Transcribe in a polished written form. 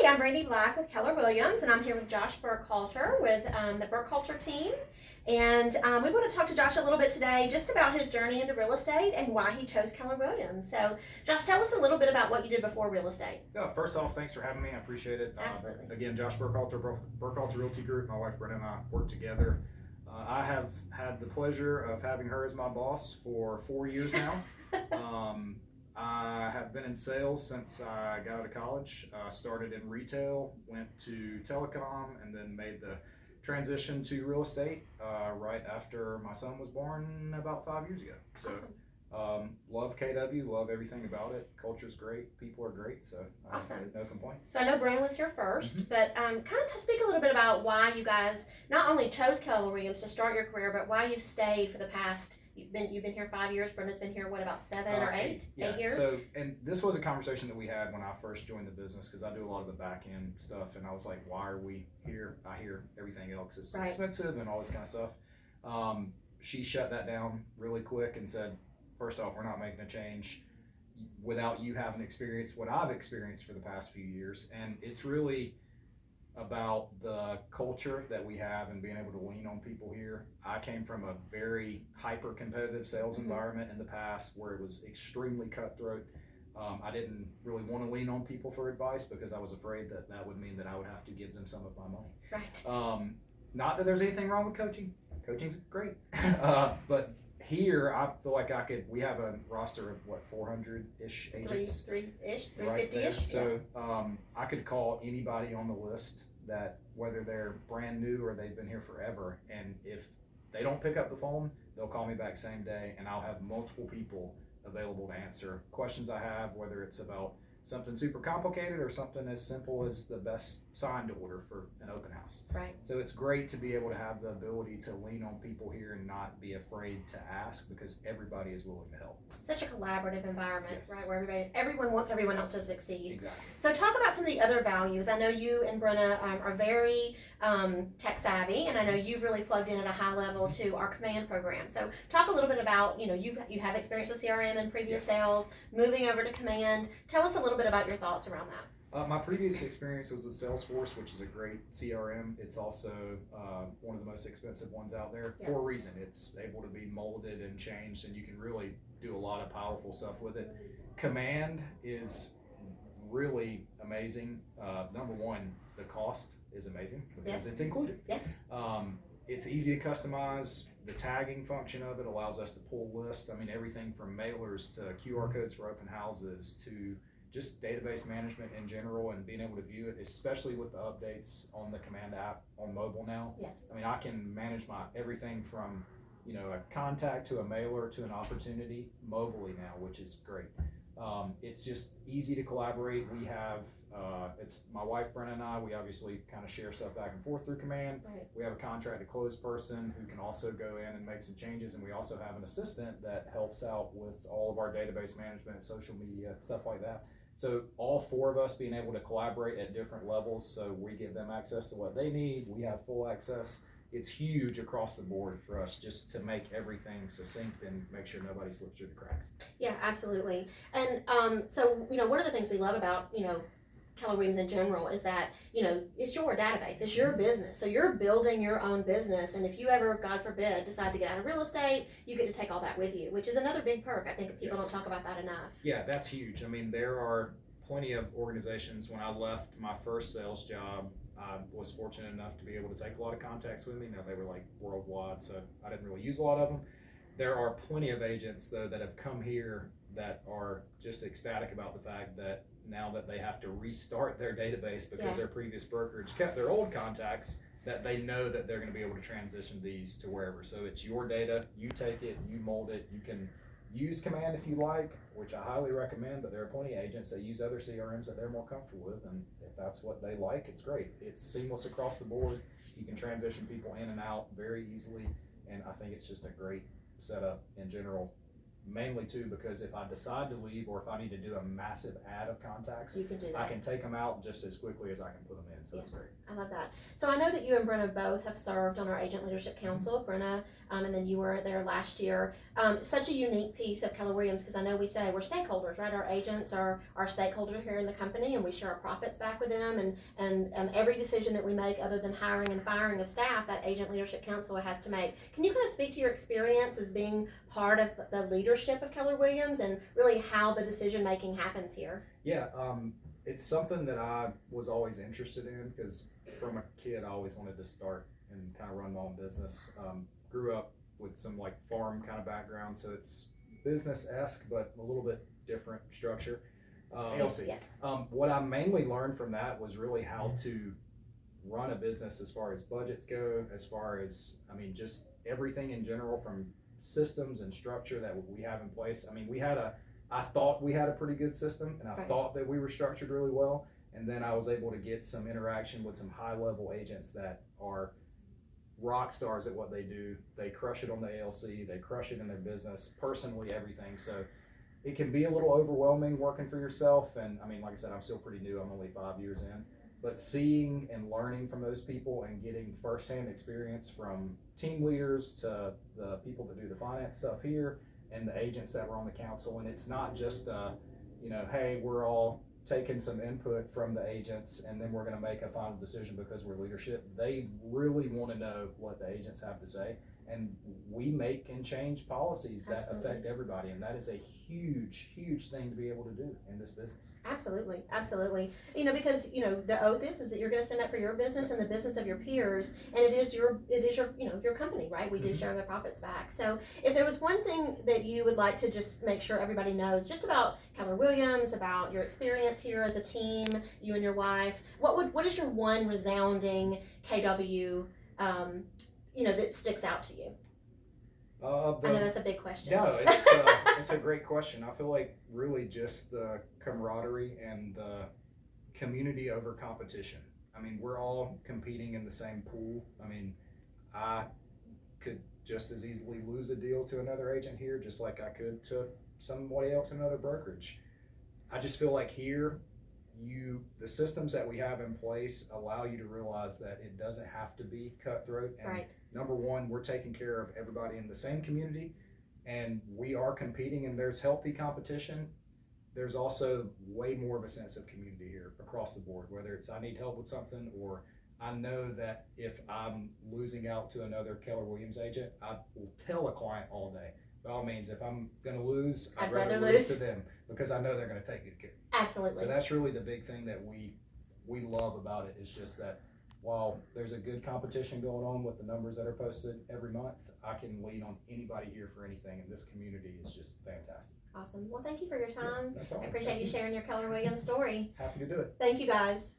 Hi, I'm Brandy Black with Keller Williams, and I'm here with Josh Burkhalter with the Burkhalter team. And we want to talk to Josh a little bit today just about his journey into real estate and why he chose Keller Williams. So, Josh, tell us a little bit about what you did before real estate. Yeah, first off, thanks for having me. I appreciate it. Absolutely. Again, Josh Burkhalter, Burkhalter Realty Group. My wife Brandy and I work together. I have had the pleasure of having her as my boss for 4 years now. I have been in sales since I got out of college. Started in retail, went to telecom, and then made the transition to real estate right after my son was born about 5 years ago. So, love KW, love everything about it. Culture's great, people are great, so Awesome. No complaints. So I know Brandy was here first, but kind of speak a little bit about why you guys not only chose Keller Williams to start your career, but why you've stayed for the past. You've been here 5 years. Brenda's been here, what, about 7 or 8? Yeah. 8 years? So, and this was a conversation that we had when I first joined the business, because I do a lot of the back end stuff, and I was like, why are we here? I hear everything else is expensive and all this kind of stuff. She shut that down really quick and said, first off, we're not making a change without you having experienced what I've experienced for the past few years. And it's really about the culture that we have and being able to lean on people here. I came from a very hyper competitive sales environment in the past where it was extremely cutthroat. I didn't really want to lean on people for advice because I was afraid that that would mean that I would have to give them some of my money. Right. Not that there's anything wrong with coaching. Coaching's great. But here, I feel like we have a roster of 400-ish agents. 3-ish, 350-ish. Right. So I could call anybody on the list that, whether they're brand new or they've been here forever, and if they don't pick up the phone, they'll call me back same day, and I'll have multiple people available to answer questions I have, whether it's about something super complicated or something as simple as the best sign to order for an open house. Right. So it's great to be able to have the ability to lean on people here and not be afraid to ask, because everybody is willing to help. Such a collaborative environment, Yes. right, where everyone wants everyone else to succeed. Exactly. So talk about some of the other values. I know you and Brenna are very tech savvy, and I know you've really plugged in at a high level to our command program. So talk a little bit about, you have experience with CRM and previous sales, moving over to command. Tell us a little bit about your thoughts around that. My previous experience was with Salesforce, which is a great CRM. It's also one of the most expensive ones out there for a reason. It's able to be molded and changed, and you can really do a lot of powerful stuff with it. Command is really amazing. Number one, the cost is amazing because it's included. Yes. It's easy to customize. The tagging function of it allows us to pull lists. I mean, everything from mailers to QR codes for open houses to just database management in general, and being able to view it, especially with the updates on the Command app on mobile now. Yes. I mean, I can manage my everything from, a contact to a mailer to an opportunity mobilely now, which is great. It's just easy to collaborate. We have, it's my wife, Brenna, and I, we obviously kind of share stuff back and forth through Command. Right. We have a contract to close person who can also go in and make some changes, and we also have an assistant that helps out with all of our database management, social media, stuff like that. So all 4 of us being able to collaborate at different levels, so we give them access to what they need, we have full access. It's huge across the board for us just to make everything succinct and make sure nobody slips through the cracks. Yeah, absolutely. And so, one of the things we love about, Keller Williams in general is that, it's your database, it's your business. So you're building your own business. And if you ever, God forbid, decide to get out of real estate, you get to take all that with you, which is another big perk. I think people don't talk about that enough. Yeah, that's huge. I mean, there are plenty of organizations. When I left my first sales job, I was fortunate enough to be able to take a lot of contacts with me. Now, they were like worldwide, so I didn't really use a lot of them. There are plenty of agents, though, that have come here that are just ecstatic about the fact that now that they have to restart their database because their previous brokerage kept their old contacts, that they know that they're going to be able to transition these to wherever. So it's your data, you take it, you mold it, you can use Command if you like, which I highly recommend, but there are plenty of agents that use other CRMs that they're more comfortable with, and if that's what they like, it's great. It's seamless across the board. You can transition people in and out very easily, and I think it's just a great setup in general mainly too, because if I decide to leave or if I need to do a massive ad of contacts, You can do that. I can take them out just as quickly as I can put them in. So Yeah. it's great. I love that. So I know that you and Brenna both have served on our Agent Leadership Council. Brenna, and then you were there last year. Such a unique piece of Keller Williams, because I know we say we're stakeholders, right? Our agents are our stakeholders here in the company, and we share our profits back with them. And every decision that we make, other than hiring and firing of staff, that Agent Leadership Council has to make. Can you kind of speak to your experience as being part of the leadership of Keller Williams and really how the decision making happens here? Yeah, it's something that I was always interested in because from a kid I always wanted to start and kind of run my own business. Grew up with some like farm kind of background, so it's business-esque but a little bit different structure. LC. Yeah. What I mainly learned from that was really how to run a business as far as budgets go, as far as, I mean, just everything in general from systems and structure that we have in place. I mean, I thought we had a pretty good system, and I Right. thought that we were structured really well. And then I was able to get some interaction with some high level agents that are rock stars at what they do. They crush it on the ALC, they crush it in their business, personally, everything. So it can be a little overwhelming working for yourself. And I mean, like I said, I'm still pretty new, I'm only 5 years in. But seeing and learning from those people and getting firsthand experience from team leaders to the people that do the finance stuff here and the agents that were on the council. And it's not just, hey, we're all taking some input from the agents and then we're going to make a final decision because we're leadership. They really want to know what the agents have to say. And we make and change policies that Absolutely. affect everybody. And that is a huge, huge thing to be able to do in this business. Absolutely, absolutely. Because the oath is that you're going to stand up for your business and the business of your peers, and it is your your company, right? We do Mhm. share the profits back. So, if there was one thing that you would like to just make sure everybody knows, just about Keller Williams, about your experience here as a team, you and your wife, what is your one resounding KW, that sticks out to you? I know that's a big question. No, it's a great question. I feel like really just the camaraderie and the community over competition. I mean, we're all competing in the same pool. I mean, I could just as easily lose a deal to another agent here, just like I could to somebody else in another brokerage. I just feel like here, the systems that we have in place allow you to realize that it doesn't have to be cutthroat. And Right. number one, we're taking care of everybody in the same community, and we are competing, and there's healthy competition. There's also way more of a sense of community here across the board, whether it's I need help with something, or I know that if I'm losing out to another Keller Williams agent, I will tell a client all day, by all means, if I'm going to lose, I'd rather lose to them because I know they're going to take good care. Absolutely. So that's really the big thing that we love about it, is just that while there's a good competition going on with the numbers that are posted every month, I can lean on anybody here for anything, and this community is just fantastic. Awesome. Well, thank you for your time. No problem. I appreciate Thank you sharing your Keller Williams story. Happy to do it. Thank you, guys.